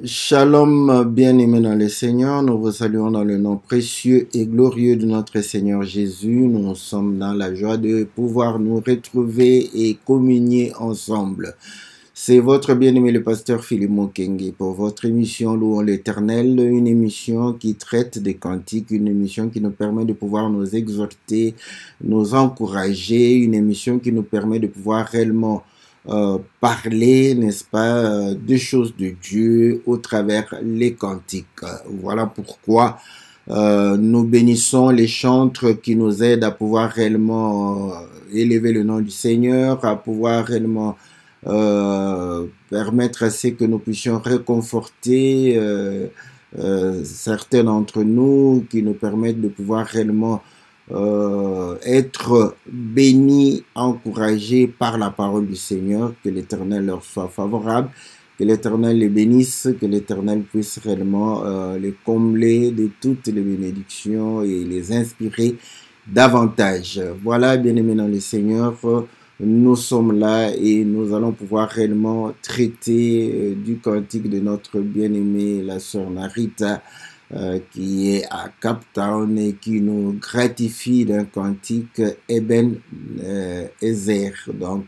Shalom, bien-aimés dans le Seigneur, nous vous saluons dans le nom précieux et glorieux de notre Seigneur Jésus. Nous sommes dans la joie de pouvoir nous retrouver et communier ensemble. C'est votre bien-aimé le pasteur Philippe Mokenge pour votre émission Louons l'Éternel, une émission qui traite des cantiques, une émission qui nous permet de pouvoir nous exhorter, nous encourager, une émission qui nous permet de pouvoir réellement parler, n'est-ce pas, des choses de Dieu au travers les cantiques. Voilà pourquoi nous bénissons les chantres qui nous aident à pouvoir réellement élever le nom du Seigneur, à pouvoir réellement permettre à ce que nous puissions réconforter certains d'entre nous, qui nous permettent de pouvoir réellement être bénis, encouragés par la parole du Seigneur, que l'Éternel leur soit favorable, que l'Éternel les bénisse, que l'Éternel puisse réellement les combler de toutes les bénédictions et les inspirer davantage. Voilà, bien-aimés dans le Seigneur, nous sommes là et nous allons pouvoir réellement traiter du cantique de notre bien-aimée, la sœur Narita, qui est à Cape Town et qui nous gratifie d'un cantique Eben Ezer. Donc,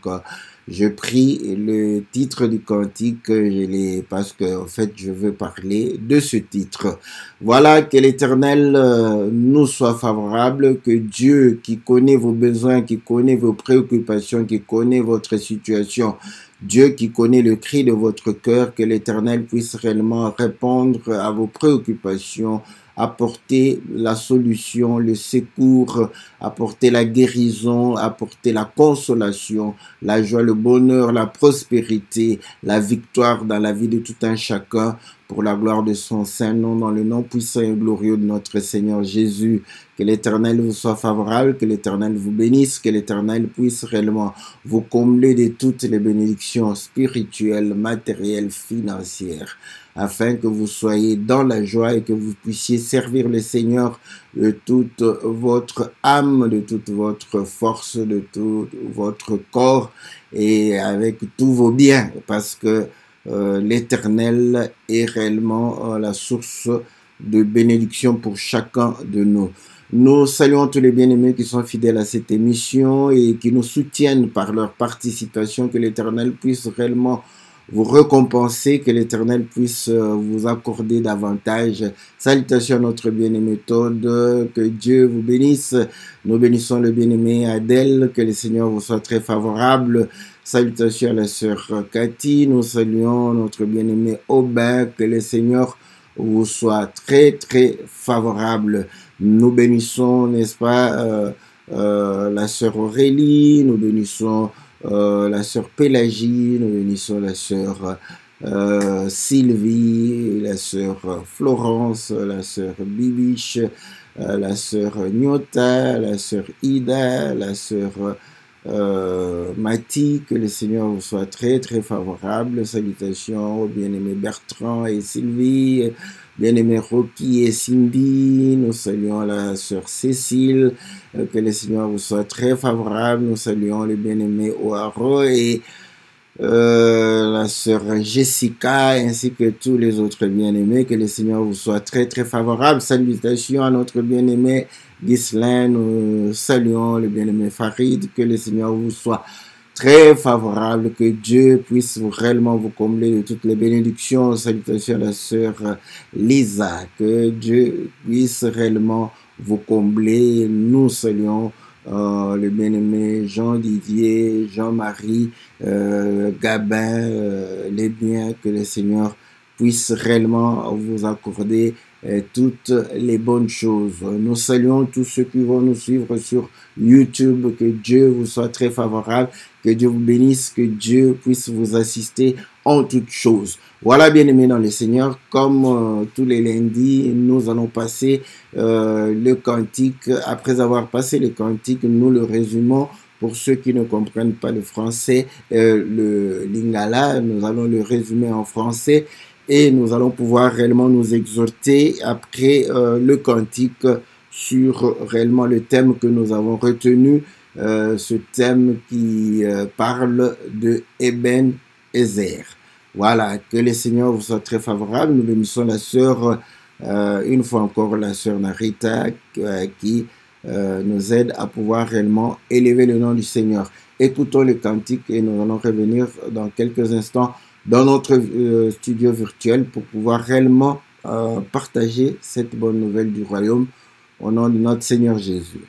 je prie le titre du cantique, parce que en fait, je veux parler de ce titre. Voilà, que l'Éternel nous soit favorable, que Dieu qui connaît vos besoins, qui connaît vos préoccupations, qui connaît votre situation, Dieu qui connaît le cri de votre cœur, que l'Éternel puisse réellement répondre à vos préoccupations, apporter la solution, le secours, apporter la guérison, apporter la consolation, la joie, le bonheur, la prospérité, la victoire dans la vie de tout un chacun, pour la gloire de son saint nom, dans le nom puissant et glorieux de notre Seigneur Jésus. Que l'Éternel vous soit favorable, que l'Éternel vous bénisse, que l'Éternel puisse réellement vous combler de toutes les bénédictions spirituelles, matérielles, financières, afin que vous soyez dans la joie et que vous puissiez servir le Seigneur de toute votre âme, de toute votre force, de tout votre corps et avec tous vos biens, parce que l'Éternel est réellement la source de bénédiction pour chacun de nous. Nous saluons tous les bien-aimés qui sont fidèles à cette émission et qui nous soutiennent par leur participation. Que l'Éternel puisse réellement vous récompenser, que l'Éternel puisse vous accorder davantage. Salutations à notre bien-aimé Todd, que Dieu vous bénisse. Nous bénissons le bien-aimé Adèle, que le Seigneur vous soit très favorable. Salutations à la sœur Cathy, nous saluons notre bien-aimé Aubin, que le Seigneur vous soit très très favorable. Nous bénissons, n'est-ce pas, la sœur Aurélie, nous bénissons la sœur Pélagie, nous bénissons la sœur Sylvie, la sœur Florence, la sœur Bibiche, la sœur Nyota, la sœur Ida, la sœur Mati, que le Seigneur vous soit très très favorable. Salutations au bien-aimé Bertrand et Sylvie, bien-aimé Rocky et Cindy. Nous saluons la sœur Cécile, que le Seigneur vous soit très favorable. Nous saluons le bien-aimé Oaro et la sœur Jessica, ainsi que tous les autres bien-aimés. Que le Seigneur vous soit très très favorable. Salutations à notre bien-aimé Ghislain, nous saluons le bien-aimé Farid, que le Seigneur vous soit très favorable, que Dieu puisse réellement vous combler de toutes les bénédictions. Salutations à la sœur Lisa, que Dieu puisse réellement vous combler. Nous saluons le bien-aimé Jean-Didier, Jean-Marie, Gabin, les biens, que le Seigneur puisse réellement vous accorder toutes les bonnes choses. Nous saluons tous ceux qui vont nous suivre sur YouTube, que Dieu vous soit très favorable, que Dieu vous bénisse, que Dieu puisse vous assister en toutes choses. Voilà, bien-aimés dans le Seigneur, comme tous les lundis, nous allons passer le cantique. Après avoir passé le cantique, nous le résumons. Pour ceux qui ne comprennent pas le français, le lingala, nous allons le résumer en français. Et nous allons pouvoir réellement nous exhorter après le cantique sur réellement le thème que nous avons retenu, ce thème qui parle de Eben Ezer. Voilà, que le Seigneur vous soit très favorable. Nous bénissons la sœur, une fois encore la sœur Narita, qui nous aide à pouvoir réellement élever le nom du Seigneur. Écoutons les cantiques et nous allons revenir dans quelques instants dans notre studio virtuel pour pouvoir réellement partager cette bonne nouvelle du royaume au nom de notre Seigneur Jésus.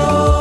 Yo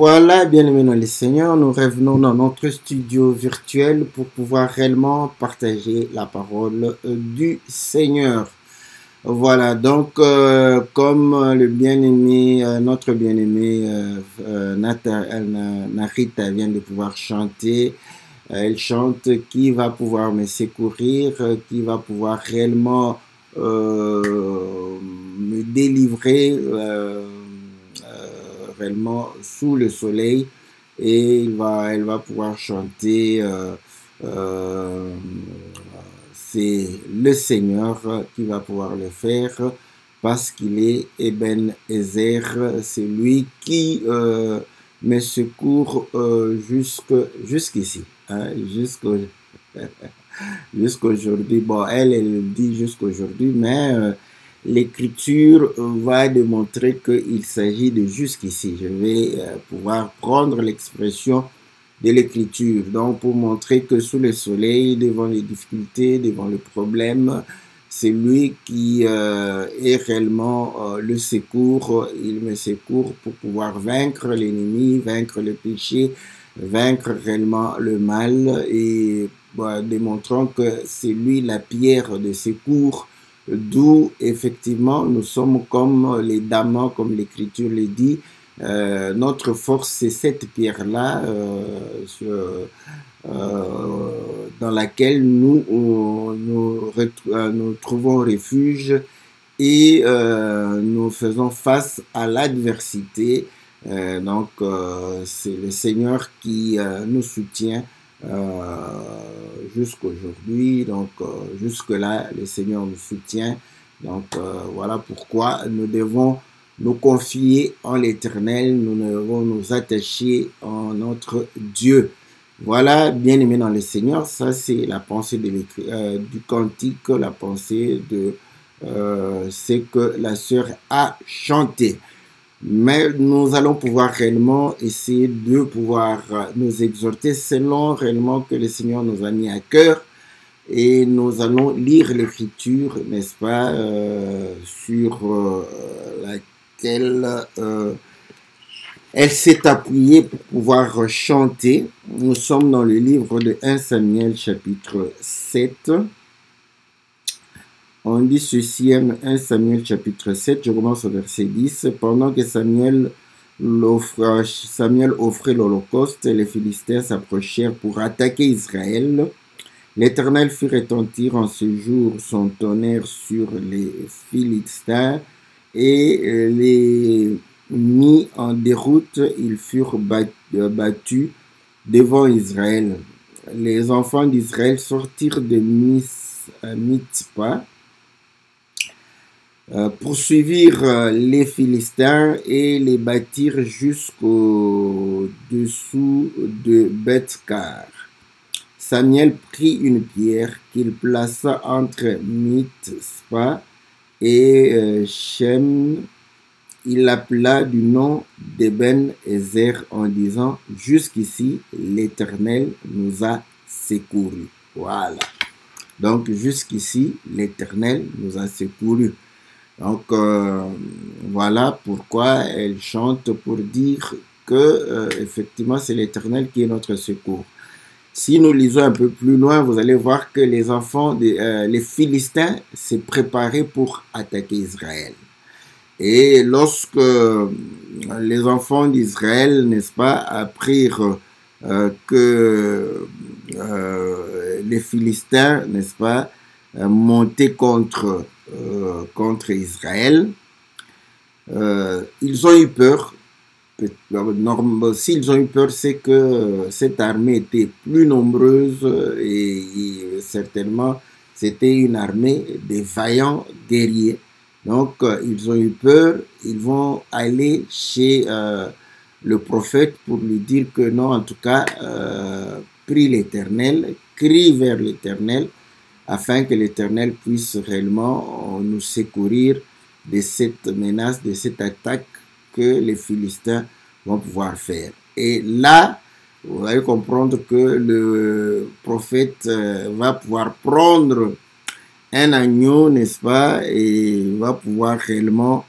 Voilà, bien aimés dans le Seigneur, nous revenons dans notre studio virtuel pour pouvoir réellement partager la parole du Seigneur. Voilà, donc comme le bien-aimé, notre bien-aimé Narita vient de pouvoir chanter, elle chante qui va pouvoir me secourir, qui va pouvoir réellement me délivrer réellement sous le soleil, et elle va pouvoir chanter c'est le Seigneur qui va pouvoir le faire parce qu'il est Ebenezer, c'est lui qui me secourt jusqu'ici, hein, jusqu'aujourd'hui. Bon, elle dit jusqu'aujourd'hui, mais l'écriture va démontrer qu'il s'agit de jusqu'ici. Je vais pouvoir prendre l'expression de l'écriture, donc pour montrer que sous le soleil, devant les difficultés, devant les problèmes, c'est lui qui est réellement le secours. Il me secourt pour pouvoir vaincre l'ennemi, vaincre le péché, vaincre réellement le mal, et démontrant que c'est lui la pierre de secours, d'où effectivement nous sommes comme les damans, comme l'écriture le dit. Notre force, c'est cette pierre-là dans laquelle nous trouvons refuge, et nous faisons face à l'adversité. Donc, c'est le Seigneur qui nous soutient jusqu'aujourd'hui. Donc, jusque-là, le Seigneur nous soutient. Donc, voilà pourquoi nous devons nous confier en l'Éternel, nous devons nous attacher en notre Dieu. Voilà, bien aimé dans le Seigneur, ça c'est la pensée de du cantique, la pensée de ce que la sœur a chanté. Mais nous allons pouvoir réellement essayer de pouvoir nous exhorter selon réellement que le Seigneur nous a mis à cœur. Et nous allons lire l'écriture, n'est-ce pas, sur laquelle elle s'est appuyée pour pouvoir chanter. Nous sommes dans le livre de 1 Samuel chapitre 7. On dit ceci, 1 Samuel chapitre 7, je commence au verset 10. Pendant que Samuel offrait l'Holocauste, les Philistins s'approchèrent pour attaquer Israël. L'Éternel fit retentir en ce jour son tonnerre sur les Philistins et les mis en déroute. Ils furent battus devant Israël. Les enfants d'Israël sortirent de Mitzpah, poursuivirent les Philistins et les battirent jusqu'au-dessous de Beth-Kar. Samuel prit une pierre qu'il plaça entre Mitzpah et Shem. Il l'appela du nom d'Ebenezer en disant: jusqu'ici, l'Éternel nous a secourus. Voilà. Donc, jusqu'ici, l'Éternel nous a secourus. Donc, voilà pourquoi elle chante, pour dire que, effectivement, c'est l'Éternel qui est notre secours. Si nous lisons un peu plus loin, vous allez voir que les enfants, les Philistins, s'est préparés pour attaquer Israël. Et lorsque les enfants d'Israël, n'est-ce pas, apprirent que les Philistins, n'est-ce pas, montaient contre Israël, ils ont eu peur. S'ils ont eu peur, c'est que cette armée était plus nombreuse et certainement c'était une armée de vaillants guerriers. Donc, ils ont eu peur, ils vont aller chez le prophète pour lui dire que non, en tout cas, prie l'Éternel, crie vers l'Éternel, afin que l'Éternel puisse réellement nous secourir de cette menace, de cette attaque que les Philistins vont pouvoir faire. Et là, vous allez comprendre que le prophète va pouvoir prendre un agneau, n'est-ce pas, et va pouvoir réellement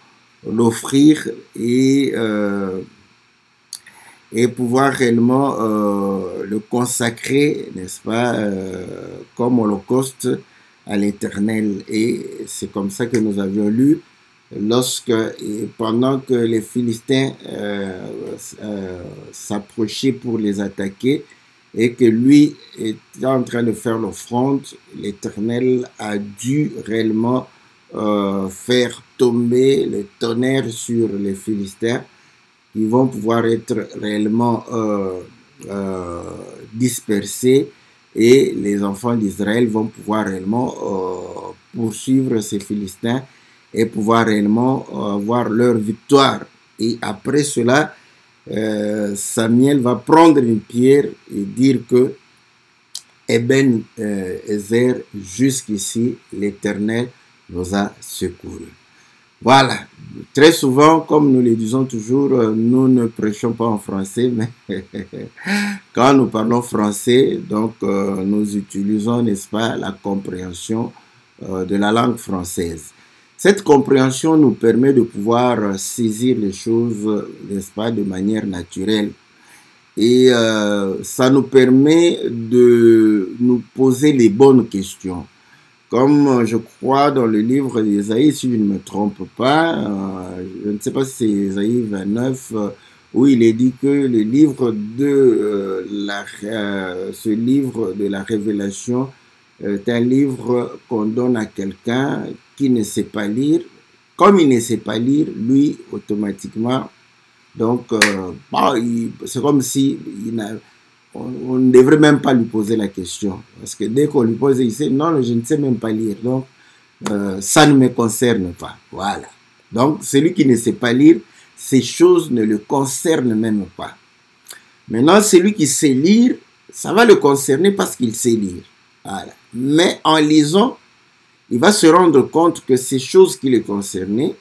l'offrir, et et pouvoir réellement le consacrer, n'est-ce pas, comme holocauste à l'Éternel. Et c'est comme ça que nous avions lu pendant que les Philistins s'approchaient pour les attaquer et que lui était en train de faire l'offrande, l'Éternel a dû réellement faire tomber le tonnerre sur les Philistins, qui vont pouvoir être réellement dispersés, et les enfants d'Israël vont pouvoir réellement poursuivre ces Philistins et pouvoir réellement avoir leur victoire. Et après cela, Samuel va prendre une pierre et dire que Ezer, jusqu'ici, l'Éternel nous a secourus. Voilà, très souvent, comme nous le disons toujours, nous ne prêchons pas en français, mais quand nous parlons français, donc nous utilisons, n'est-ce pas, la compréhension de la langue française. Cette compréhension nous permet de pouvoir saisir les choses, n'est-ce pas, de manière naturelle. Et ça nous permet de nous poser les bonnes questions. Comme je crois dans le livre d'Ésaïe, si je ne me trompe pas, je ne sais pas si c'est Ésaïe 29, où il est dit que le livre de ce livre de la révélation est un livre qu'on donne à quelqu'un qui ne sait pas lire. Comme il ne sait pas lire, lui, automatiquement, donc, c'est comme si on ne devrait même pas lui poser la question. Parce que dès qu'on lui pose, il sait, non, je ne sais même pas lire. Donc, ça ne me concerne pas. Voilà. Donc, celui qui ne sait pas lire, ces choses ne le concernent même pas. Maintenant, celui qui sait lire, ça va le concerner parce qu'il sait lire. Voilà. Mais en lisant, il va se rendre compte que ces choses qui le concernaient,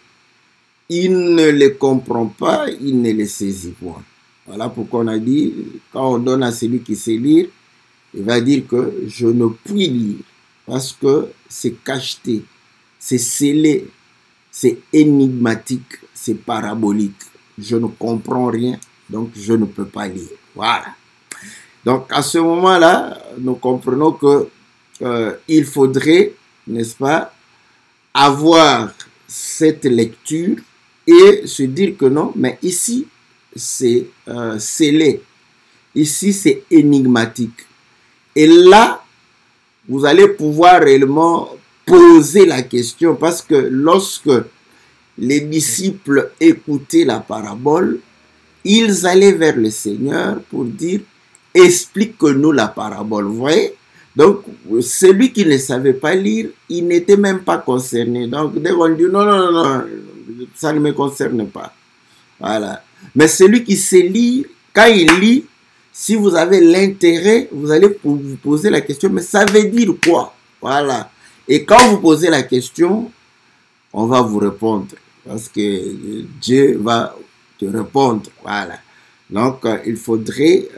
il ne les comprend pas, il ne les saisit point. Voilà pourquoi on a dit, quand on donne à celui qui sait lire, il va dire que je ne puis lire parce que c'est cacheté, c'est scellé, c'est énigmatique, c'est parabolique. Je ne comprends rien, donc je ne peux pas lire. Voilà. Donc à ce moment-là, nous comprenons que il faudrait, n'est-ce pas, avoir cette lecture et se dire que non, mais ici, c'est scellé. Ici, c'est énigmatique. Et là, vous allez pouvoir réellement poser la question, parce que lorsque les disciples écoutaient la parabole, ils allaient vers le Seigneur pour dire, explique-nous la parabole. Vous voyez? Donc, celui qui ne savait pas lire, il n'était même pas concerné. Donc, dès qu'on dit, non, non, non, non, ça ne me concerne pas. Voilà. Mais celui qui sait lire, quand il lit, si vous avez l'intérêt, vous allez vous poser la question, mais ça veut dire quoi? Voilà. Et quand vous posez la question, on va vous répondre. Parce que Dieu va te répondre. Voilà. Donc, il faudrait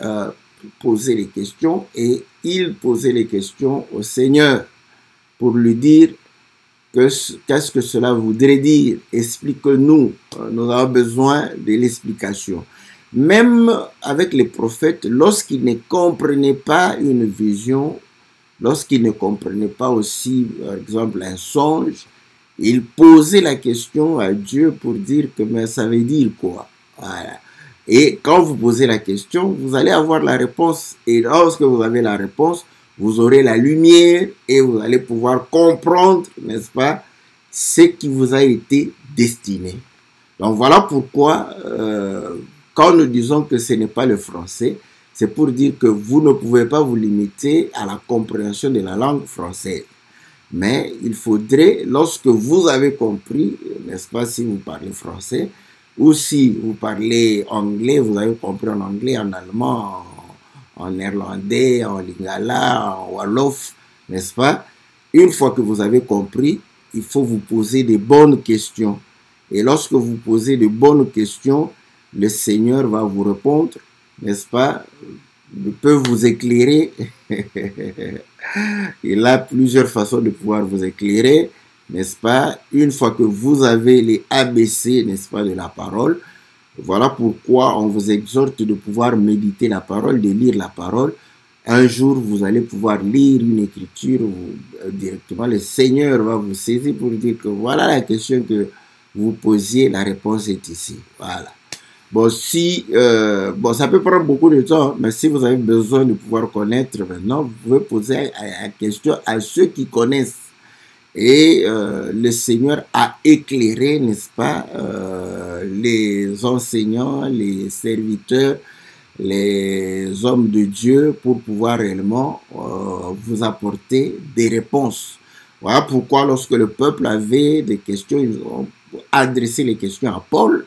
poser les questions, et il posait les questions au Seigneur pour lui dire qu'est-ce que cela voudrait dire. Explique-nous. Nous avons besoin de l'explication. Même avec les prophètes, lorsqu'ils ne comprenaient pas une vision, lorsqu'ils ne comprenaient pas aussi, par exemple, un songe, ils posaient la question à Dieu pour dire que mais ça veut dire quoi? Voilà. Et quand vous posez la question, vous allez avoir la réponse. Et lorsque vous avez la réponse, vous aurez la lumière et vous allez pouvoir comprendre, n'est-ce pas, ce qui vous a été destiné. Donc voilà pourquoi, quand nous disons que ce n'est pas le français, c'est pour dire que vous ne pouvez pas vous limiter à la compréhension de la langue française. Mais il faudrait, lorsque vous avez compris, n'est-ce pas, si vous parlez français, ou si vous parlez anglais, vous avez compris en anglais, en allemand, en néerlandais, en lingala, en wolof, n'est-ce pas? Une fois que vous avez compris, il faut vous poser des bonnes questions. Et lorsque vous posez de bonnes questions, le Seigneur va vous répondre, n'est-ce pas? Il peut vous éclairer. Il a plusieurs façons de pouvoir vous éclairer, n'est-ce pas? Une fois que vous avez les ABC, n'est-ce pas, de la parole, Voilà pourquoi on vous exhorte de pouvoir méditer la parole, de lire la parole. Un jour, vous allez pouvoir lire une écriture directement. Le Seigneur va vous saisir pour dire que voilà la question que vous posiez, la réponse est ici. Voilà. Bon, bon, ça peut prendre beaucoup de temps, mais si vous avez besoin de pouvoir connaître maintenant, vous pouvez poser la question à ceux qui connaissent. Et le Seigneur a éclairé, n'est-ce pas, les enseignants, les serviteurs, les hommes de Dieu pour pouvoir réellement vous apporter des réponses. Voilà pourquoi lorsque le peuple avait des questions, ils ont adressé les questions à Paul,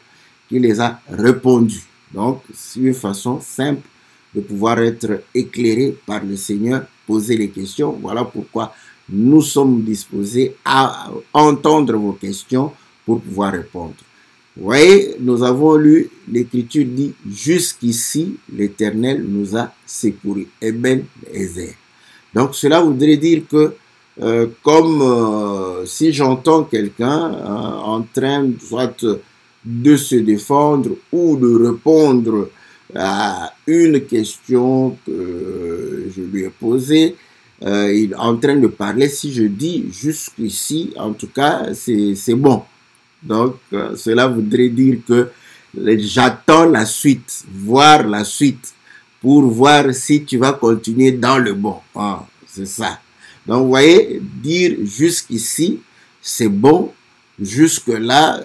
qui les a répondu. Donc, c'est une façon simple de pouvoir être éclairé par le Seigneur, poser les questions. Voilà pourquoi nous sommes disposés à entendre vos questions pour pouvoir répondre. Vous voyez, nous avons lu, l'Écriture dit, jusqu'ici, l'Éternel nous a secourus. Eben Ezer. Donc, cela voudrait dire que, comme si j'entends quelqu'un en train soit de se défendre ou de répondre à une question que je lui ai posée, il est en train de parler, si je dis jusqu'ici, en tout cas, c'est bon. Donc, cela voudrait dire que j'attends la suite, voir la suite, pour voir si tu vas continuer dans le bon. Ah, c'est ça. Donc, vous voyez, dire jusqu'ici, c'est bon, jusque-là,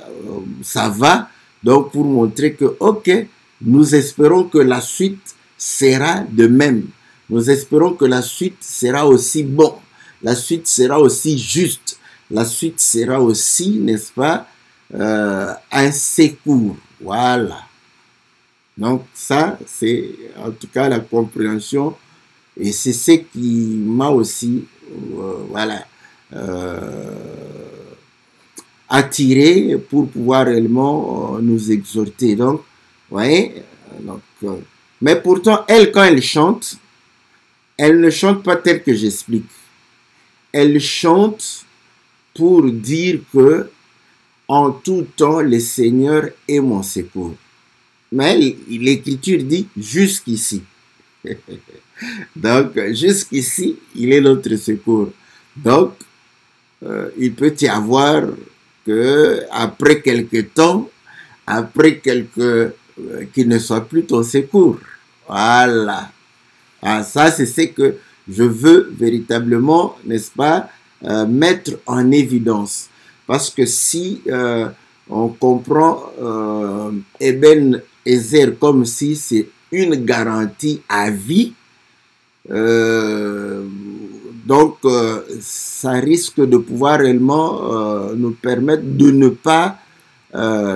ça va. Donc, pour montrer que, ok, nous espérons que la suite sera de même. Nous espérons que la suite sera aussi bon. La suite sera aussi juste. La suite sera aussi, n'est-ce pas, un secours. Voilà. Donc ça, c'est en tout cas la compréhension. Et c'est ce qui m'a aussi, voilà, attiré pour pouvoir réellement nous exhorter. Donc, vous voyez, donc, mais pourtant, elle, quand elle chante, elle ne chante pas tel que j'explique. Elle chante pour dire que en tout temps, le Seigneur est mon secours. Mais l'Écriture dit jusqu'ici. Donc, jusqu'ici, il est notre secours. Donc, il peut y avoir que après quelque temps, après qu'il ne soit plus ton secours. Voilà. Ah, ça, c'est ce que je veux véritablement, n'est-ce pas, mettre en évidence. Parce que si on comprend Eben Ezer comme si c'est une garantie à vie, donc ça risque de pouvoir réellement nous permettre de ne pas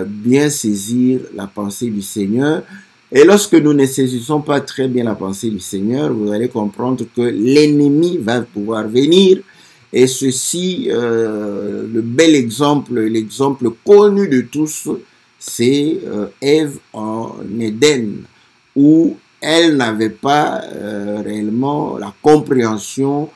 bien saisir la pensée du Seigneur. Et lorsque nous ne saisissons pas très bien la pensée du Seigneur, vous allez comprendre que l'ennemi va pouvoir venir. Et ceci, le bel exemple, l'exemple connu de tous, c'est Ève en Éden, où elle n'avait pas réellement la compréhension,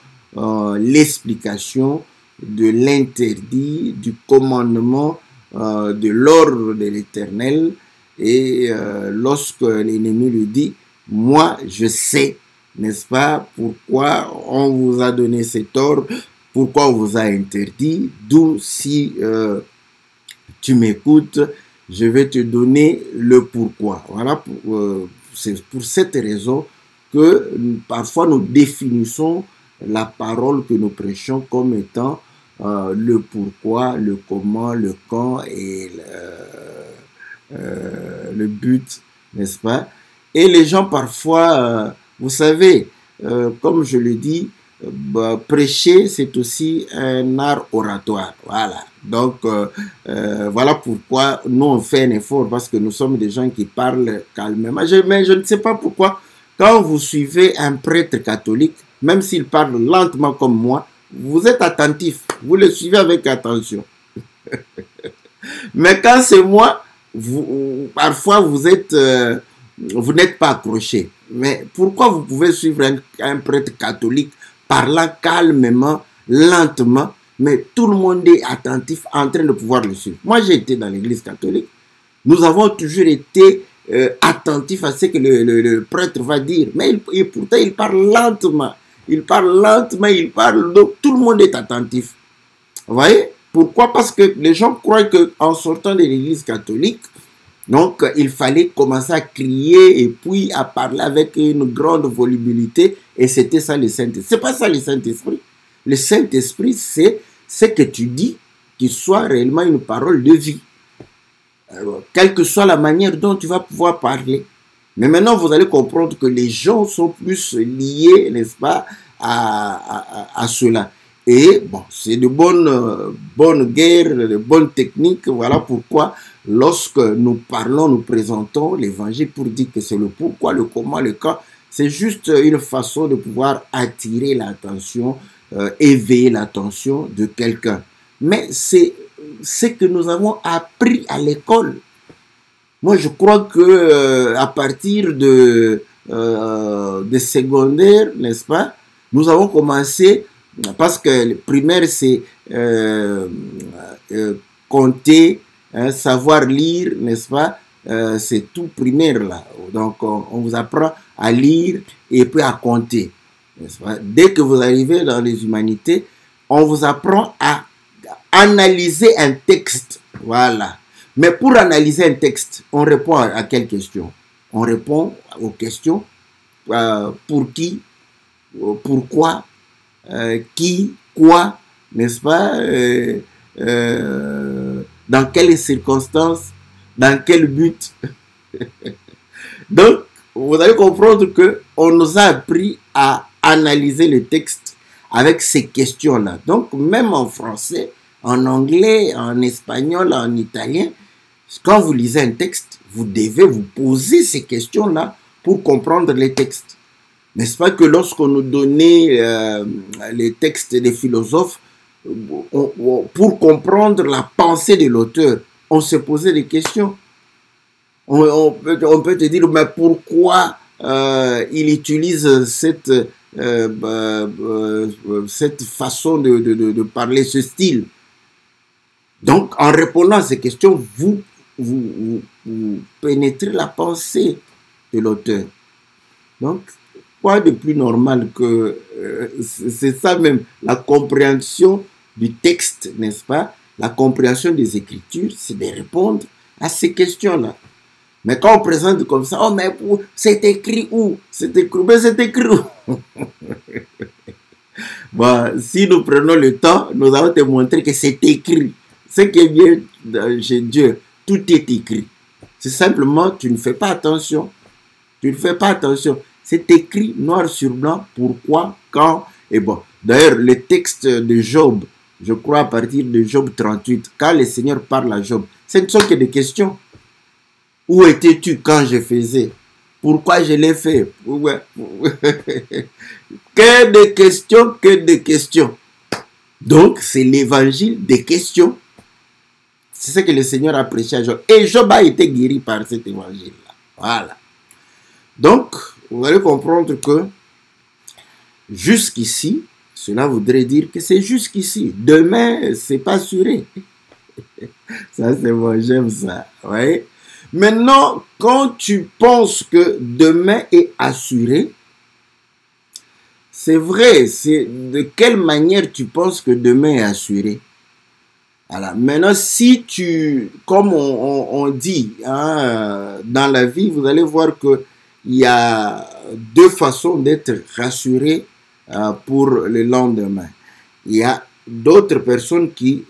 l'explication de l'interdit, du commandement, de l'ordre de l'Éternel. Et lorsque l'ennemi lui dit, moi je sais, n'est-ce pas, pourquoi on vous a donné cet ordre, pourquoi on vous a interdit, d'où si tu m'écoutes, je vais te donner le pourquoi. Voilà, c'est pour cette raison que parfois nous définissons la parole que nous prêchons comme étant le pourquoi, le comment, le quand et le but, n'est-ce pas? Et les gens parfois, vous savez, comme je le dis, prêcher, c'est aussi un art oratoire. Voilà. Donc, voilà pourquoi nous, on fait un effort, parce que nous sommes des gens qui parlent calmement. Mais je ne sais pas pourquoi, quand vous suivez un prêtre catholique, même s'il parle lentement comme moi, vous êtes attentif. Vous le suivez avec attention. Mais quand c'est moi, parfois vous êtes, vous n'êtes pas accroché. Mais pourquoi vous pouvez suivre un prêtre catholique parlant calmement, lentement, mais tout le monde est attentif, en train de pouvoir le suivre? Moi, j'ai été dans l'église catholique. Nous avons toujours été attentifs à ce que le prêtre va dire. Mais et pourtant, il parle lentement. Il parle lentement, il parle. Donc, tout le monde est attentif. Vous voyez? Pourquoi? Parce que les gens croient qu'en sortant de l'église catholique, donc il fallait commencer à crier et puis à parler avec une grande volubilité. Et c'était ça le Saint-Esprit. C'est pas ça le Saint-Esprit. Le Saint-Esprit, c'est ce que tu dis qui soit réellement une parole de vie. Quelle que soit la manière dont tu vas pouvoir parler. Mais maintenant, vous allez comprendre que les gens sont plus liés, n'est-ce pas, à cela. Et bon, c'est de bonnes guerres, de bonnes techniques. Voilà pourquoi, lorsque nous parlons, nous présentons l'évangile pour dire que c'est le pourquoi, le comment, le quand. C'est juste une façon de pouvoir attirer l'attention, éveiller l'attention de quelqu'un. Mais c'est ce que nous avons appris à l'école. Moi, je crois que à partir de secondaire, n'est-ce pas, nous avons commencé, parce que le primaire, c'est compter, hein, savoir lire, n'est-ce pas, c'est tout primaire là. Donc, on vous apprend à lire et puis à compter, n'est-ce pas? Dès que vous arrivez dans les humanités, on vous apprend à analyser un texte, voilà. Mais pour analyser un texte, on répond à quelles questions? On répond aux questions pour qui, pourquoi, qui, quoi, n'est-ce pas, dans quelles circonstances, dans quel but. Donc, vous allez comprendre qu'on nous a appris à analyser le texte avec ces questions-là. Donc, même en français, en anglais, en espagnol, en italien, quand vous lisez un texte, vous devez vous poser ces questions-là pour comprendre les textes. N'est-ce pas que lorsqu'on nous donnait les textes des philosophes, pour comprendre la pensée de l'auteur, on se posait des questions. On peut te dire, mais pourquoi il utilise cette façon de parler, ce style? Donc, en répondant à ces questions, vous pénétrez la pensée de l'auteur. Donc, quoi de plus normal que c'est ça même, la compréhension du texte, n'est-ce pas? La compréhension des Écritures, c'est de répondre à ces questions-là. Mais quand on présente comme ça, oh, mais c'est écrit où? C'est écrit, mais c'est écrit où? Bon, si nous prenons le temps, nous allons te montrer que c'est écrit. Ce qui est bien chez Dieu, tout est écrit. C'est simplement, tu ne fais pas attention. Tu ne fais pas attention. C'est écrit noir sur blanc, pourquoi, quand, et bon. D'ailleurs, le texte de Job, je crois à partir de Job 38, quand le Seigneur parle à Job, ce ne sont que des questions. Où étais-tu quand je faisais? Pourquoi je l'ai fait? Que des questions, que des questions. Donc, c'est l'évangile des questions. C'est ce que le Seigneur a prêché à Job. Et Job a été guéri par cet évangile-là. Voilà. Donc, vous allez comprendre que jusqu'ici, cela voudrait dire que c'est jusqu'ici. Demain, c'est pas assuré. Ça, c'est bon, j'aime ça. Ouais. Maintenant, quand tu penses que demain est assuré, c'est vrai, c'est de quelle manière tu penses que demain est assuré? Voilà. Maintenant, si tu, comme on dit, hein, dans la vie, vous allez voir qu'il y a deux façons d'être rassuré pour le lendemain. Il y a d'autres personnes qui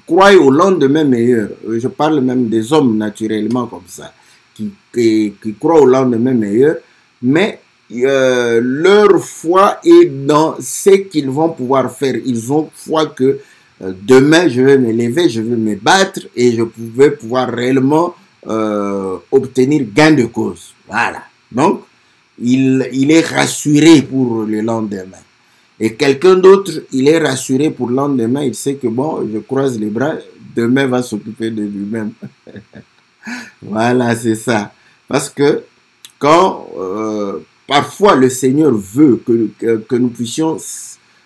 croient au lendemain meilleur. Je parle même des hommes naturellement comme ça, qui croient au lendemain meilleur, mais leur foi est dans ce qu'ils vont pouvoir faire. Ils ont foi que demain je vais me lever, je vais me battre et je vais pouvoir réellement obtenir gain de cause. Voilà. Donc, il est rassuré pour le lendemain. Et quelqu'un d'autre, il est rassuré pour le lendemain, il sait que bon, je croise les bras, demain va s'occuper de lui-même. Voilà, c'est ça. Parce que quand parfois le Seigneur veut que nous puissions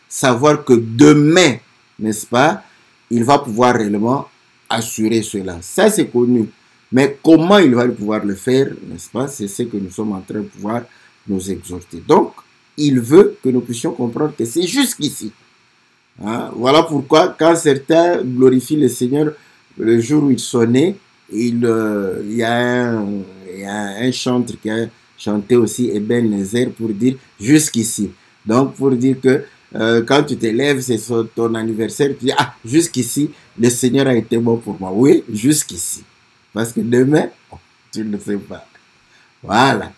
savoir que demain, n'est-ce pas, il va pouvoir réellement assurer cela. Ça, c'est connu. Mais comment il va pouvoir le faire, n'est-ce pas? C'est ce que nous sommes en train de pouvoir nous exhorter. Donc, il veut que nous puissions comprendre que c'est jusqu'ici. Hein? Voilà pourquoi, quand certains glorifient le Seigneur, le jour où ils sont nés, il y a un chantre qui a chanté aussi Ebenezer pour dire jusqu'ici. Donc, pour dire que quand tu t'élèves, c'est ton anniversaire, tu dis, ah, jusqu'ici, le Seigneur a été bon pour moi. Oui, jusqu'ici. Parce que demain, tu ne sais pas. Voilà.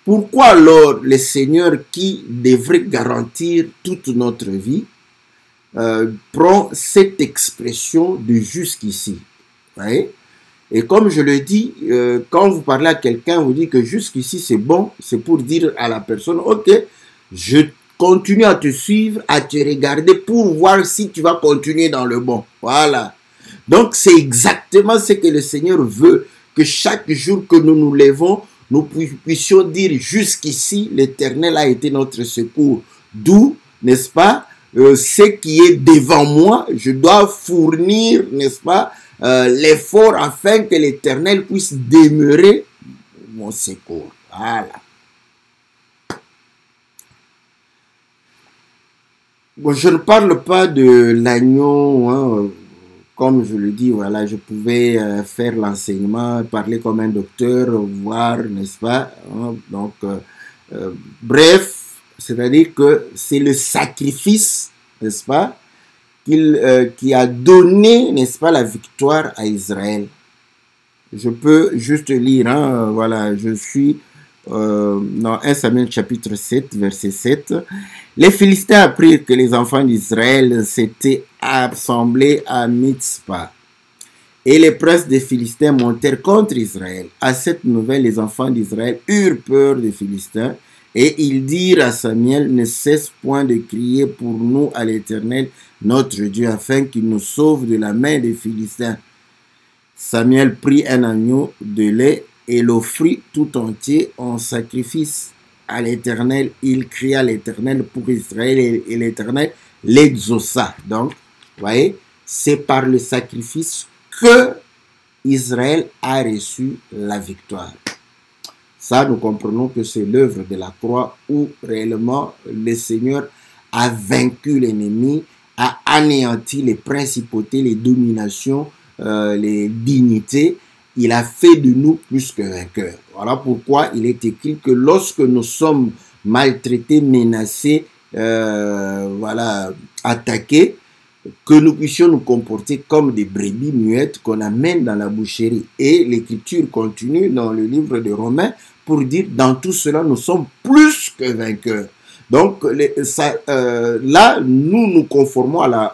Pourquoi alors le Seigneur qui devrait garantir toute notre vie prend cette expression de jusqu'ici? Voyez? Et comme je le dis, quand vous parlez à quelqu'un, vous dites que jusqu'ici c'est bon, c'est pour dire à la personne, ok, je continue à te suivre, à te regarder pour voir si tu vas continuer dans le bon. Voilà. Donc c'est exactement ce que le Seigneur veut, que chaque jour que nous nous levons, nous puissions dire jusqu'ici, l'Éternel a été notre secours. D'où, n'est-ce pas, ce qui est devant moi, je dois fournir, n'est-ce pas, l'effort afin que l'Éternel puisse demeurer mon secours. Voilà. Bon, je ne parle pas de l'agneau, hein, comme je le dis, voilà, je pouvais faire l'enseignement, parler comme un docteur, voir, n'est-ce pas? Hein, donc, bref, c'est-à-dire que c'est le sacrifice, n'est-ce pas, qui a donné, n'est-ce pas, la victoire à Israël. Je peux juste lire, hein, voilà, je suis dans 1 Samuel chapitre 7, verset 7. Les Philistins apprirent que les enfants d'Israël s'étaient assemblés à Mitzpah. Et les princes des Philistins montèrent contre Israël. À cette nouvelle, les enfants d'Israël eurent peur des Philistins. Et ils dirent à Samuel, ne cesse point de crier pour nous à l'Éternel, notre Dieu, afin qu'il nous sauve de la main des Philistins. Samuel prit un agneau de lait et l'offrit tout entier en sacrifice à l'Éternel. Il cria à l'Éternel pour Israël et l'Éternel l'exauça. Donc, vous voyez, c'est par le sacrifice que Israël a reçu la victoire. Ça, nous comprenons que c'est l'œuvre de la croix où réellement le Seigneur a vaincu l'ennemi, a anéanti les principautés, les dominations, les dignités. Il a fait de nous plus que vainqueurs. Voilà pourquoi il est écrit que lorsque nous sommes maltraités, menacés, voilà, attaqués, que nous puissions nous comporter comme des brebis muettes qu'on amène dans la boucherie. Et l'écriture continue dans le livre de Romains pour dire, dans tout cela, nous sommes plus que vainqueurs. Donc là, nous nous conformons à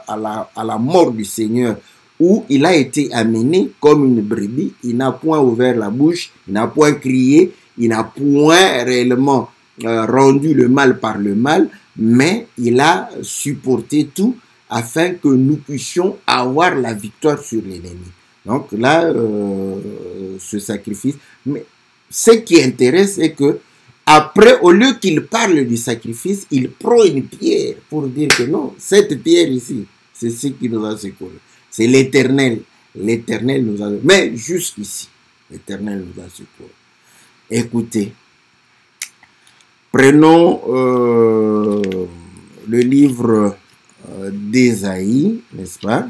la mort du Seigneur, où il a été amené comme une brebis. Il n'a point ouvert la bouche, il n'a point crié, il n'a point réellement rendu le mal par le mal, mais il a supporté tout afin que nous puissions avoir la victoire sur l'ennemi. Donc là, ce sacrifice. Mais ce qui intéresse, c'est que après, au lieu qu'il parle du sacrifice, il prend une pierre pour dire que non, cette pierre ici, c'est ce qui nous a secouru. C'est l'Éternel. L'Éternel nous a... Mais jusqu'ici, l'Éternel nous a secouru. Écoutez, prenons le livre d'Ésaïe, n'est-ce pas?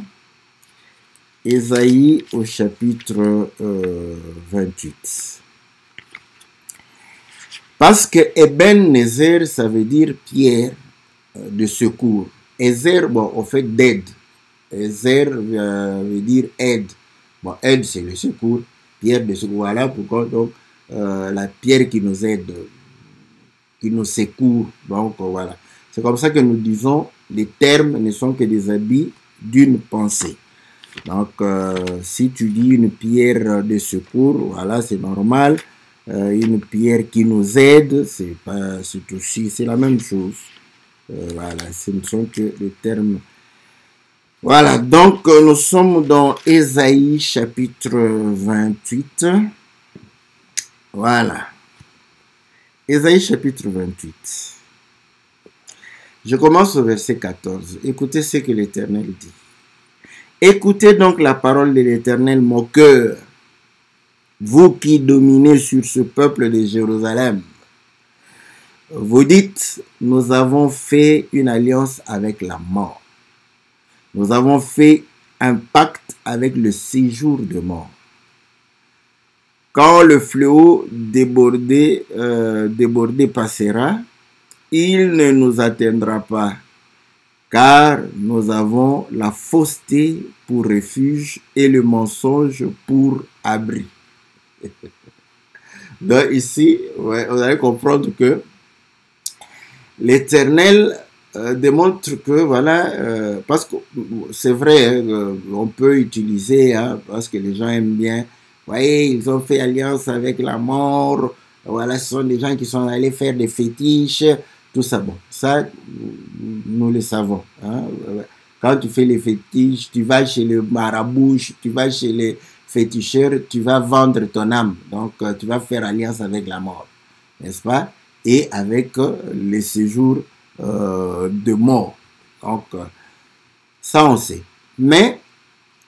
Ésaïe au chapitre 28. Parce que Ebenezer, ça veut dire pierre de secours. Ezer, bon, en fait, d'aide. Ezer veut dire aide. Bon, aide, c'est le secours. Pierre de secours. Voilà pourquoi, donc, la pierre qui nous aide, qui nous secourt. Donc, voilà. C'est comme ça que nous disons, les termes ne sont que des habits d'une pensée. Donc, si tu dis une pierre de secours, voilà, c'est normal. Une pierre qui nous aide, c'est aussi, c'est la même chose. Voilà, ce ne sont que des termes. Voilà, donc nous sommes dans Ésaïe chapitre 28. Voilà. Ésaïe chapitre 28. Je commence au verset 14. Écoutez ce que l'Éternel dit. Écoutez donc la parole de l'Éternel, mon cœur, vous qui dominez sur ce peuple de Jérusalem, vous dites, nous avons fait une alliance avec la mort. Nous avons fait un pacte avec le séjour de mort. Quand le fléau débordé passera, il ne nous atteindra pas, car nous avons la fausseté pour refuge et le mensonge pour abri. Donc ici, ouais, vous allez comprendre que l'Éternel démontre que, voilà, parce que c'est vrai, on peut utiliser, hein, parce que les gens aiment bien, vous voyez, ils ont fait alliance avec la mort, voilà, ce sont des gens qui sont allés faire des fétiches, tout ça, bon, ça, nous le savons. Hein. Quand tu fais les fétiches, tu vas chez le marabout, tu vas chez les féticheurs, tu vas vendre ton âme, donc tu vas faire alliance avec la mort, n'est-ce pas? Et avec les séjours de mort. Donc, ça on sait. Mais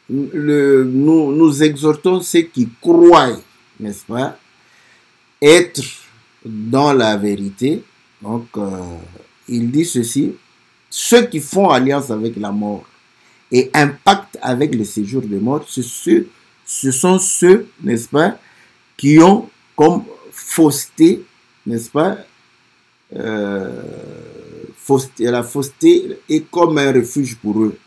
nous exhortons ceux qui croient, n'est-ce pas, être dans la vérité. Donc, il dit ceci, ceux qui font alliance avec la mort et un pacte avec les séjours de mort, ce sont ceux, n'est-ce pas, qui ont comme fausseté, n'est-ce pas, la fausseté est comme un refuge pour eux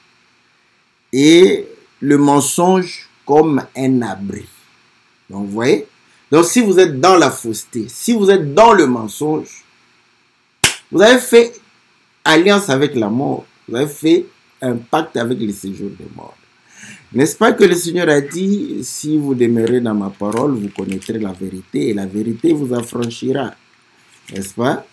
et le mensonge comme un abri. Donc vous voyez, donc si vous êtes dans la fausseté, si vous êtes dans le mensonge, vous avez fait alliance avec la mort, vous avez fait un pacte avec les séjours de mort. N'est-ce pas que le Seigneur a dit, si vous demeurez dans ma parole, vous connaîtrez la vérité et la vérité vous affranchira. N'est-ce pas?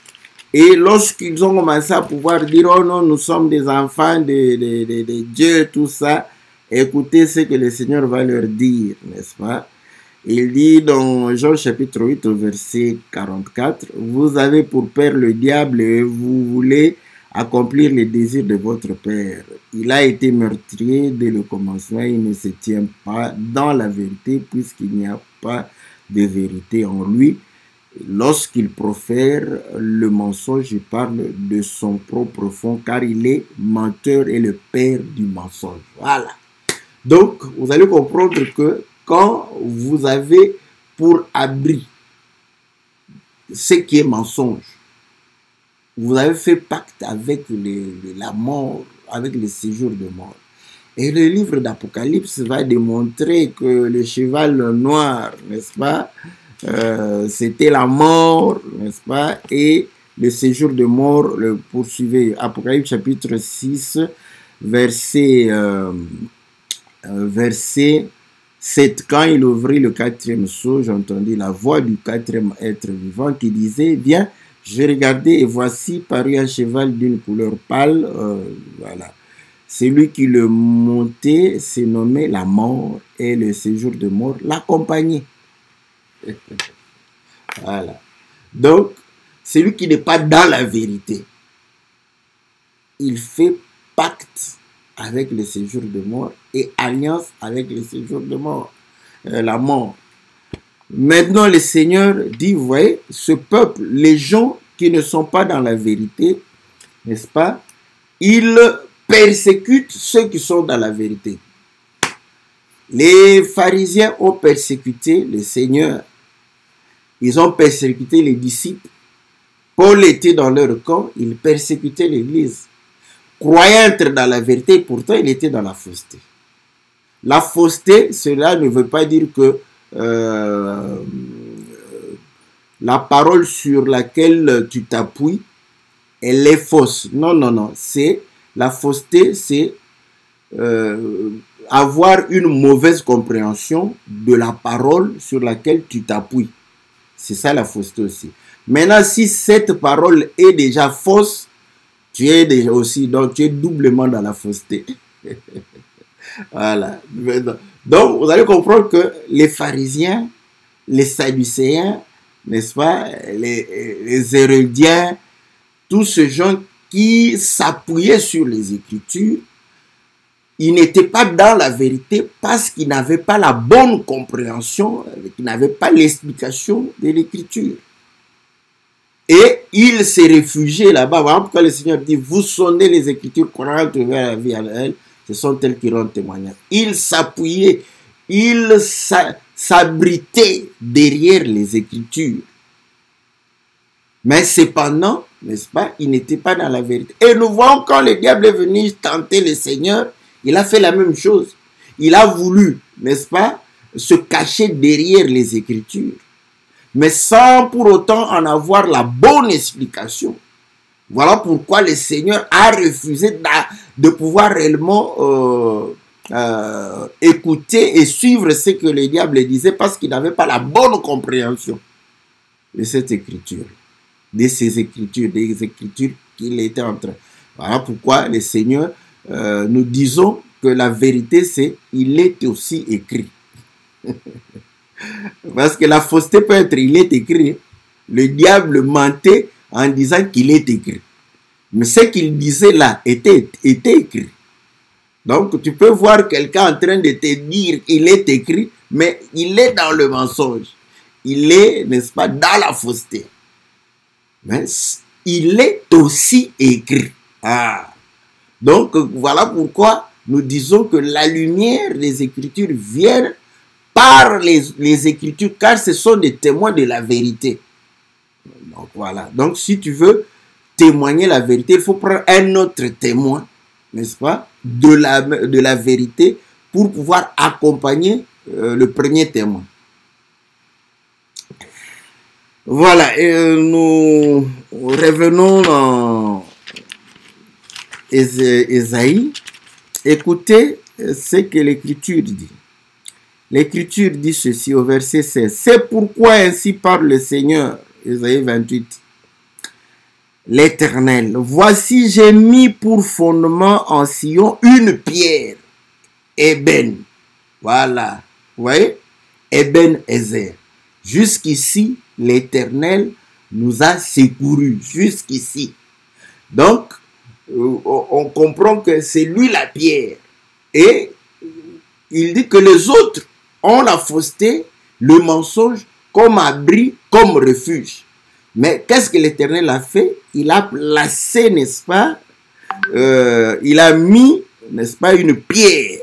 Et lorsqu'ils ont commencé à pouvoir dire, oh non, nous sommes des enfants de Dieu, tout ça, écoutez ce que le Seigneur va leur dire, n'est-ce pas? Il dit dans Jean chapitre 8, au verset 44, vous avez pour père le diable et vous voulez accomplir les désirs de votre père. Il a été meurtrier dès le commencement, il ne se tient pas dans la vérité puisqu'il n'y a pas de vérité en lui. Lorsqu'il profère le mensonge, il parle de son propre fond, car il est menteur et le père du mensonge. Voilà. Donc, vous allez comprendre que quand vous avez pour abri ce qui est mensonge, vous avez fait pacte avec la mort, avec le séjour de mort. Et le livre d'Apocalypse va démontrer que le cheval noir, n'est-ce pas, c'était la mort, n'est-ce pas, et le séjour de mort le poursuivait. Apocalypse chapitre 6, verset 7. Quand il ouvrit le quatrième sceau, j'entendis la voix du quatrième être vivant qui disait, viens, je regardais et voici parut un cheval d'une couleur pâle, voilà. Celui qui le montait s'est nommé la mort et le séjour de mort l'accompagnait. Voilà. Donc, celui qui n'est pas dans la vérité, il fait pacte avec le séjour de mort et alliance avec le séjour de mort, la mort. Maintenant, le Seigneur dit, vous voyez, ce peuple, les gens qui ne sont pas dans la vérité, n'est-ce pas, ils persécutent ceux qui sont dans la vérité. Les pharisiens ont persécuté le Seigneur. Ils ont persécuté les disciples. Paul était dans leur camp, il persécutait l'Église. Croyant être dans la vérité, pourtant il était dans la fausseté. La fausseté, cela ne veut pas dire que la parole sur laquelle tu t'appuies, elle est fausse. Non, non, non. C'est la fausseté, c'est avoir une mauvaise compréhension de la parole sur laquelle tu t'appuies. C'est ça la fausseté aussi. Maintenant, si cette parole est déjà fausse, tu es déjà aussi, donc tu es doublement dans la fausseté. Voilà. Donc, vous allez comprendre que les pharisiens, les sadducéens, n'est-ce pas, les hérodiens, tous ces gens qui s'appuyaient sur les Écritures, il n'était pas dans la vérité parce qu'il n'avait pas la bonne compréhension, qu'il n'avait pas l'explication de l'écriture. Et il s'est réfugié là-bas. Voilà pourquoi le Seigneur dit, vous sondez les Écritures, croyant trouver la vie à elle, ce sont elles qui rendent témoignage. Il s'appuyait, il s'abritait derrière les Écritures. Mais cependant, n'est-ce pas, il n'était pas dans la vérité. Et nous voyons quand le diable est venu tenter le Seigneur, il a fait la même chose. Il a voulu, n'est-ce pas, se cacher derrière les Écritures, mais sans pour autant en avoir la bonne explication. Voilà pourquoi le Seigneur a refusé de pouvoir réellement écouter et suivre ce que le diable disait parce qu'il n'avait pas la bonne compréhension de cette écriture, de ces écritures, des écritures qu'il était en train. Voilà pourquoi le Seigneur, nous disons que la vérité c'est, il est aussi écrit. Parce que la fausseté peut être, il est écrit. Le diable mentait en disant qu'il est écrit. Mais ce qu'il disait là était écrit. Donc tu peux voir quelqu'un en train de te dire il est écrit, mais il est dans le mensonge. Il est, n'est-ce pas, dans la fausseté. Mais il est aussi écrit. Ah. Donc voilà pourquoi nous disons que la lumière des Écritures vient par les Écritures, car ce sont des témoins de la vérité. Donc voilà. Donc si tu veux témoigner la vérité, il faut prendre un autre témoin, n'est-ce pas, de la vérité pour pouvoir accompagner le premier témoin. Voilà, et nous revenons dans Ésaïe. Écoutez ce que l'Écriture dit. L'Écriture dit ceci au verset 16. C'est pourquoi ainsi parle le Seigneur, Ésaïe 28, l'Éternel. Voici, j'ai mis pour fondement en Sion une pierre, ébène. Voilà, vous voyez, Eben Ezer. Jusqu'ici, l'Éternel nous a secourus, jusqu'ici. Donc, on comprend que c'est lui la pierre. Et il dit que les autres ont la fausseté, le mensonge comme abri, comme refuge. Mais qu'est-ce que l'Éternel a fait? Il a placé, n'est-ce pas, il a mis, n'est-ce pas, une pierre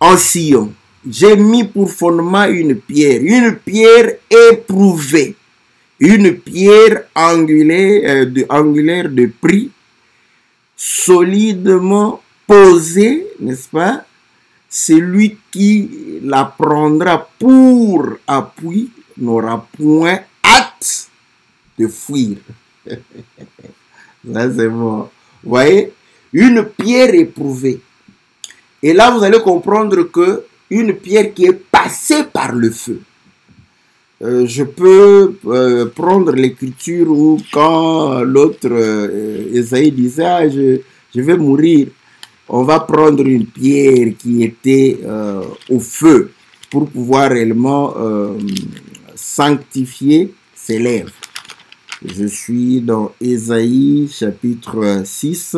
en Sion. J'ai mis pour fondement une pierre éprouvée, une pierre angulaire de prix, solidement posée, n'est-ce pas? Celui qui la prendra pour appui n'aura point hâte de fuir. Ça c'est bon. Vous voyez? Une pierre éprouvée. Et là, vous allez comprendre que une pierre qui est passée par le feu. Je peux prendre l'écriture où quand l'autre, Ésaïe disait, ah, je vais mourir. On va prendre une pierre qui était au feu pour pouvoir réellement sanctifier ses lèvres. Je suis dans Ésaïe chapitre 6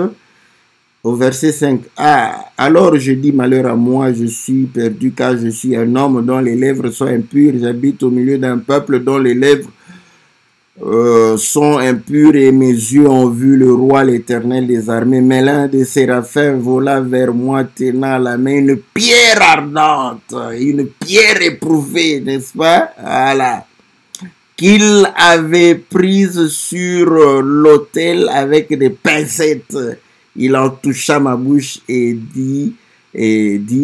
au verset 5. Ah, alors je dis malheur à moi, je suis perdu car je suis un homme dont les lèvres sont impures. J'habite au milieu d'un peuple dont les lèvres sont impurs et mes yeux ont vu le roi, l'Éternel des armées. Mais l'un des séraphins vola vers moi tenant à la main une pierre ardente, une pierre éprouvée, n'est-ce pas? Voilà. Qu'il avait prise sur l'autel avec des pincettes. Il en toucha ma bouche et dit,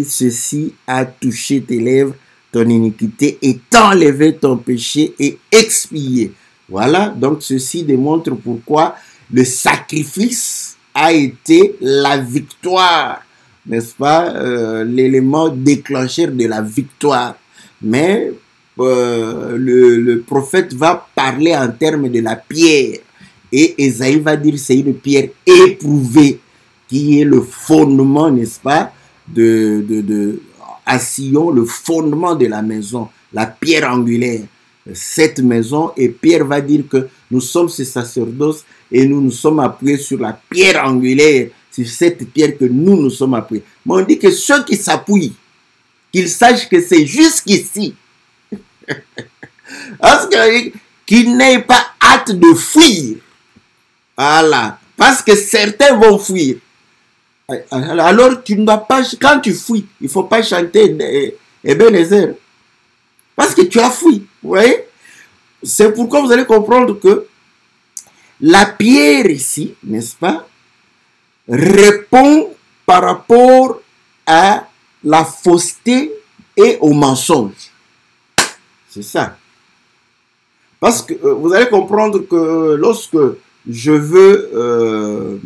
ceci a touché tes lèvres, ton iniquité, et t'enlever ton péché et expier. Voilà, donc ceci démontre pourquoi le sacrifice a été la victoire, n'est-ce pas, l'élément déclencheur de la victoire. Mais le prophète va parler en termes de la pierre. Et Ésaïe va dire c'est une pierre éprouvée qui est le fondement, n'est-ce pas, à Sion, le fondement de la maison, la pierre angulaire. Cette maison, et Pierre va dire que Nous sommes ce sacerdoce et nous nous sommes appuyés sur la pierre angulaire, sur cette pierre que nous sommes appuyés. Mais on dit que ceux qui s'appuient, qu'ils sachent que c'est jusqu'ici. Parce qu'ils n'aient pas hâte de fuir. Voilà. Parce que certains vont fuir. Alors, tu ne dois pas, quand tu fuis, il ne faut pas chanter Ebenezer. Parce que tu as fui. Vous voyez? C'est pourquoi vous allez comprendre que la pierre ici, n'est-ce pas, répond par rapport à la fausseté et au mensonge. C'est ça. Parce que vous allez comprendre que lorsque je veux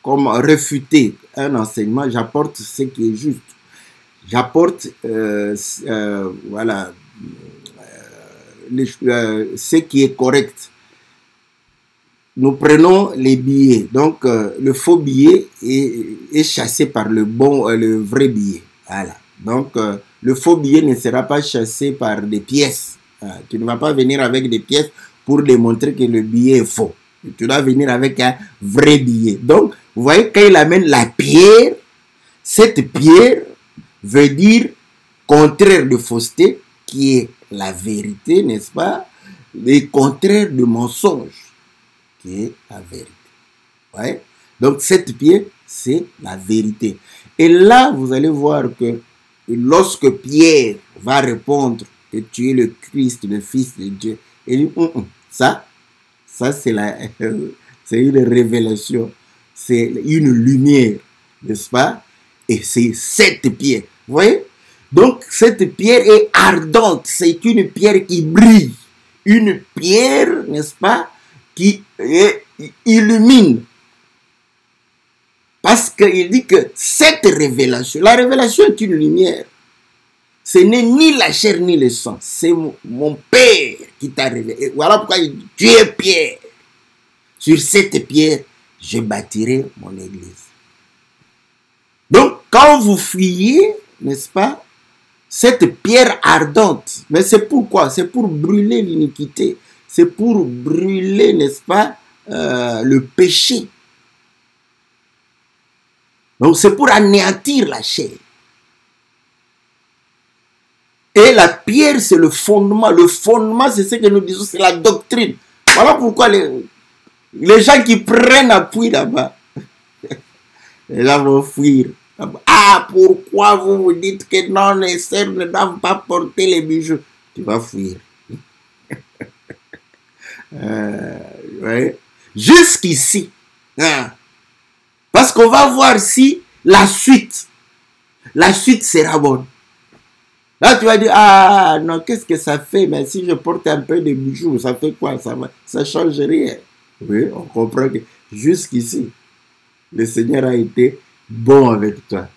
comme réfuter un enseignement, j'apporte ce qui est juste. J'apporte voilà, ce qui est correct. Nous prenons les billets. Donc, le faux billet est chassé par le vrai billet. Voilà. Donc, le faux billet ne sera pas chassé par des pièces. Tu ne vas pas venir avec des pièces pour démontrer que le billet est faux. Tu dois venir avec un vrai billet. Donc, vous voyez, quand il amène la pierre, cette pierre veut dire contraire de fausseté, qui est la vérité, n'est-ce pas? Et contraire de mensonge, qui est la vérité. Ouais? Donc, cette pierre, c'est la vérité. Et là, vous allez voir que lorsque Pierre va répondre que tu es le Christ, le Fils de Dieu, il dit, ça c'est une révélation, c'est une lumière, n'est-ce pas? Et c'est cette pierre. Vous voyez? Donc, cette pierre est ardente. C'est une pierre qui brille. Une pierre, n'est-ce pas, qui illumine. Parce qu'il dit que cette révélation, la révélation est une lumière. Ce n'est ni la chair ni le sang. C'est mon Père qui t'a révélé. Et voilà pourquoi il dit, tu es pierre. Sur cette pierre, je bâtirai mon église. Donc, quand vous fuyez, n'est-ce pas, cette pierre ardente, mais c'est pourquoi? C'est pour brûler l'iniquité. C'est pour brûler, n'est-ce pas, le péché. Donc, c'est pour anéantir la chair. Et la pierre, c'est le fondement. Le fondement, c'est ce que nous disons, c'est la doctrine. Voilà pourquoi les gens qui prennent appui là-bas, les gens vont fuir. Ah, pourquoi vous vous dites que non, les sœurs ne doivent pas porter les bijoux? Tu vas fuir. Ouais. Jusqu'ici. Parce qu'on va voir si la suite sera bonne. Là, tu vas dire, ah non, qu'est-ce que ça fait? Mais si je porte un peu de bijoux, ça fait quoi? Ça ne change rien. Oui, on comprend que jusqu'ici, le Seigneur a été bon avec toi.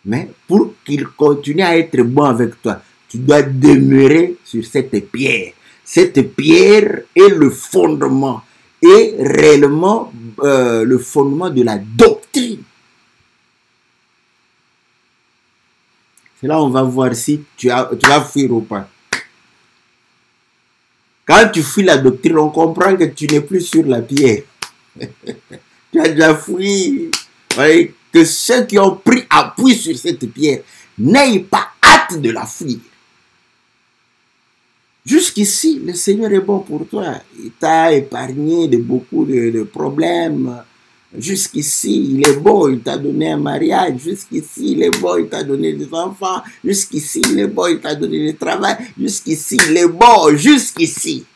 Mais pour qu'il continue à être bon avec toi, tu dois demeurer sur cette pierre. Cette pierre est le fondement, est réellement le fondement de la doctrine. C'est là on va voir si tu vas fuir ou pas. Quand tu fuis la doctrine, on comprend que tu n'es plus sur la pierre. Tu as déjà fui. Voyez, que ceux qui ont pris appui sur cette pierre n'aient pas hâte de la fuir. Jusqu'ici, le Seigneur est bon pour toi. Il t'a épargné de beaucoup de problèmes. Jusqu'ici, il est bon, il t'a donné un mariage. Jusqu'ici, il est bon, il t'a donné des enfants. Jusqu'ici, il est bon, il t'a donné du travail. Jusqu'ici, il est bon, jusqu'ici.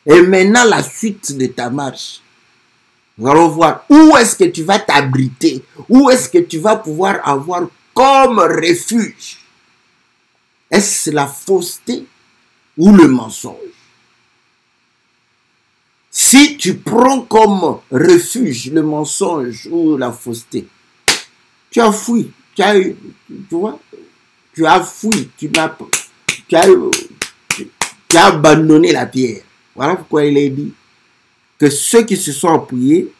Et maintenant, la suite de ta marche. Nous allons voir où est-ce que tu vas t'abriter. Où est-ce que tu vas pouvoir avoir comme refuge. Est-ce la fausseté ou le mensonge? Si tu prends comme refuge le mensonge ou la fausseté, tu as fui, tu as fui, tu as abandonné la pierre. Voilà pourquoi il est dit que ceux qui se sont appuyés,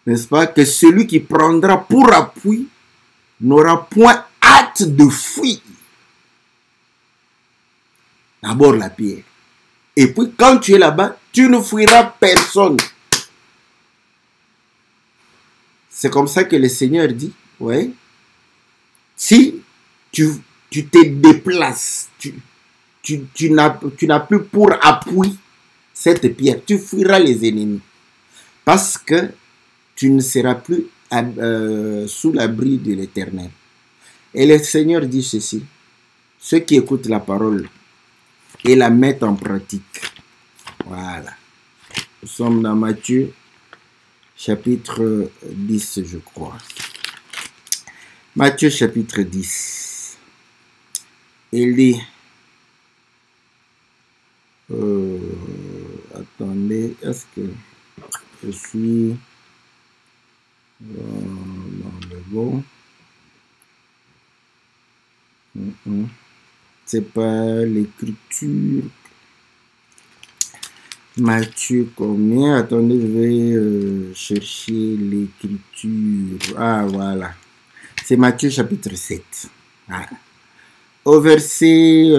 n'est-ce pas, que celui qui prendra pour appui n'aura point hâte de fuir. D'abord la pierre. Et puis, quand tu es là-bas, tu ne fuiras personne. C'est comme ça que le Seigneur dit, ouais, si tu te déplaces, tu n'as plus pour appui cette pierre, tu fuiras les ennemis. Parce que tu ne seras plus sous l'abri de l'Éternel. Et le Seigneur dit ceci, ceux qui écoutent la parole et la mettent en pratique. Voilà. Nous sommes dans Matthieu, chapitre 10, je crois. Matthieu, chapitre 10. Il dit, attendez, est-ce que je suis dans le bon? C'est pas l'écriture. Matthieu combien? Attendez, je vais chercher l'écriture. Ah, voilà. C'est Matthieu chapitre 7. Voilà. Au verset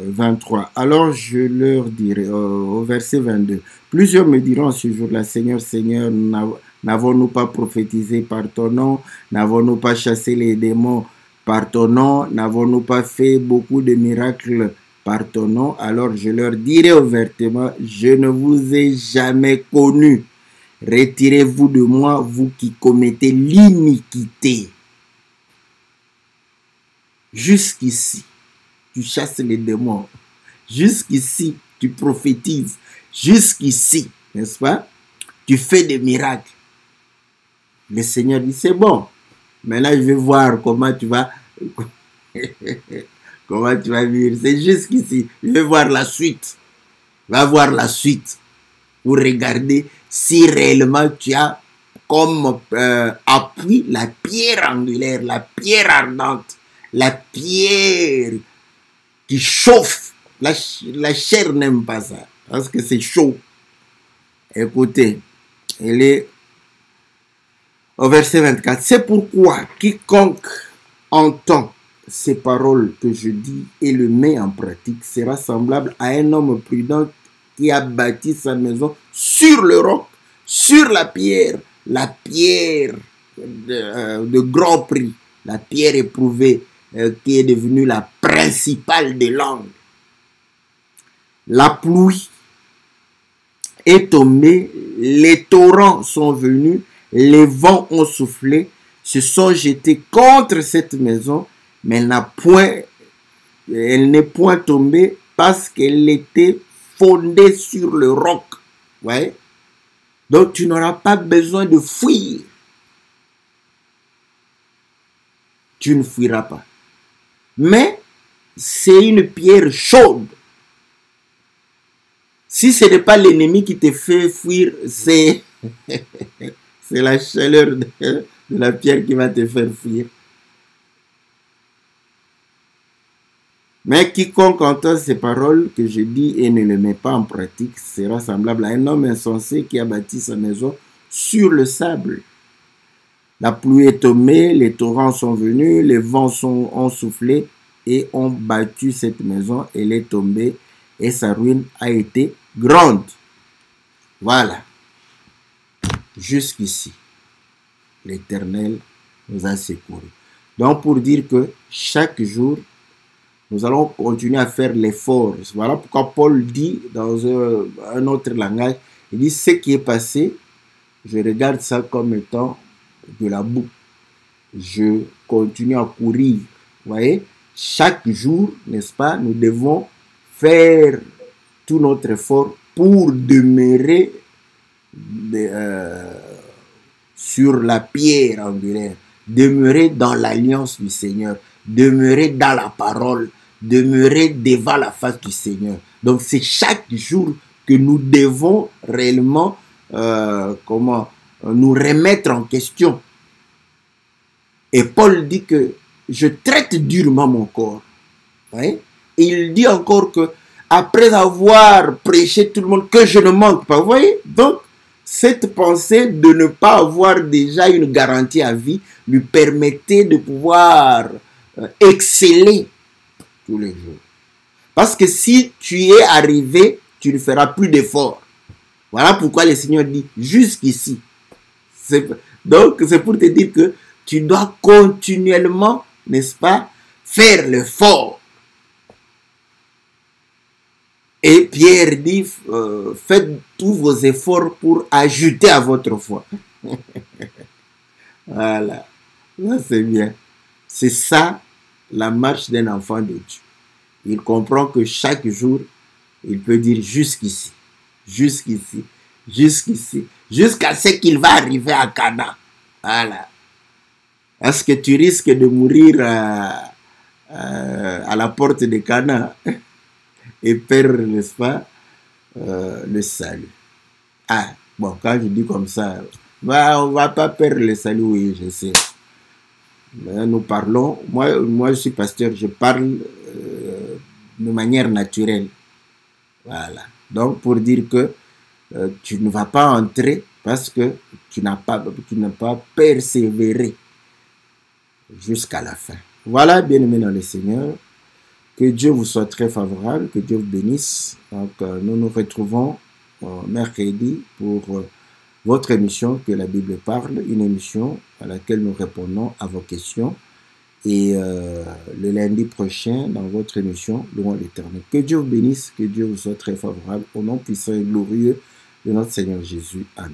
23. Alors je leur dirai, au verset 22. Plusieurs me diront ce jour-là, Seigneur, Seigneur, n'avons-nous pas prophétisé par ton nom? N'avons-nous pas chassé les démons par ton nom? N'avons-nous pas fait beaucoup de miracles par ton nom? Alors je leur dirai ouvertement, je ne vous ai jamais connu. Retirez-vous de moi, vous qui commettez l'iniquité. Jusqu'ici, tu chasses les démons. Jusqu'ici, tu prophétises. Jusqu'ici, n'est-ce pas? Tu fais des miracles. Le Seigneur dit, c'est bon. Maintenant, je vais voir comment tu vas vivre. C'est jusqu'ici. Je vais voir la suite. Va voir la suite pour regarder si réellement tu as comme appui la pierre angulaire, la pierre ardente, la pierre qui chauffe. La chair n'aime pas ça parce que c'est chaud. Écoutez, il est au verset 24. C'est pourquoi quiconque entend ces paroles que je dis et le met en pratique sera semblable à un homme prudent qui a bâti sa maison sur le roc, sur la pierre de grand prix, la pierre éprouvée qui est devenue la principale des langues. La pluie est tombée, les torrents sont venus, les vents ont soufflé, se sont jetés contre cette maison, mais elle n'est point tombée parce qu'elle était fondée sur le roc. Ouais. Donc tu n'auras pas besoin de fuir. Tu ne fuiras pas. Mais c'est une pierre chaude. Si ce n'est pas l'ennemi qui te fait fuir, c'est la chaleur de la pierre qui va te faire fuir. Mais quiconque entend ces paroles que je dis et ne les met pas en pratique sera semblable à un homme insensé qui a bâti sa maison sur le sable. La pluie est tombée, les torrents sont venus, les vents ont soufflé et ont battu cette maison. Elle est tombée et sa ruine a été grande. Voilà. Jusqu'ici, l'Éternel nous a secourus. Donc pour dire que chaque jour, nous allons continuer à faire l'effort. Voilà pourquoi Paul dit dans un autre langage, il dit ce qui est passé, je regarde ça comme étant de la boue. Je continue à courir. Vous voyez, chaque jour, n'est-ce pas, nous devons faire tout notre effort pour demeurer sur la pierre angulaire, demeurer dans l'alliance du Seigneur, demeurer dans la parole, demeurer devant la face du Seigneur. Donc c'est chaque jour que nous devons réellement nous remettre en question. Et Paul dit que je traite durement mon corps. Ouais? Et il dit encore que après avoir prêché tout le monde, que je ne manque pas. Vous voyez? Donc, cette pensée de ne pas avoir déjà une garantie à vie lui permettait de pouvoir exceller tous les jours. Parce que si tu es arrivé, tu ne feras plus d'efforts. Voilà pourquoi le Seigneur dit jusqu'ici. Donc, c'est pour te dire que tu dois continuellement, n'est-ce pas, faire l'effort. Et Pierre dit, faites tous vos efforts pour ajouter à votre foi. Voilà, ça c'est bien. C'est ça la marche d'un enfant de Dieu. Il comprend que chaque jour, il peut dire jusqu'ici, jusqu'ici, jusqu'ici, jusqu'à ce qu'il va arriver à Cana. Voilà. Est-ce que tu risques de mourir à la porte de Cana et perdre, n'est-ce pas, le salut? Ah, bon, quand je dis comme ça, on ne va pas perdre le salut, oui, je sais. Mais nous parlons, moi je suis pasteur, je parle de manière naturelle. Voilà. Donc, pour dire que tu ne vas pas entrer parce que tu n'as pas persévéré jusqu'à la fin. Voilà, bien-aimés dans le Seigneur. Que Dieu vous soit très favorable, que Dieu vous bénisse. Donc, nous nous retrouvons mercredi pour votre émission Que la Bible parle, une émission à laquelle nous répondons à vos questions. Et le lundi prochain, dans votre émission, Louons l'Éternel. Que Dieu vous bénisse, que Dieu vous soit très favorable, au nom puissant et glorieux de notre Seigneur Jésus. Amen.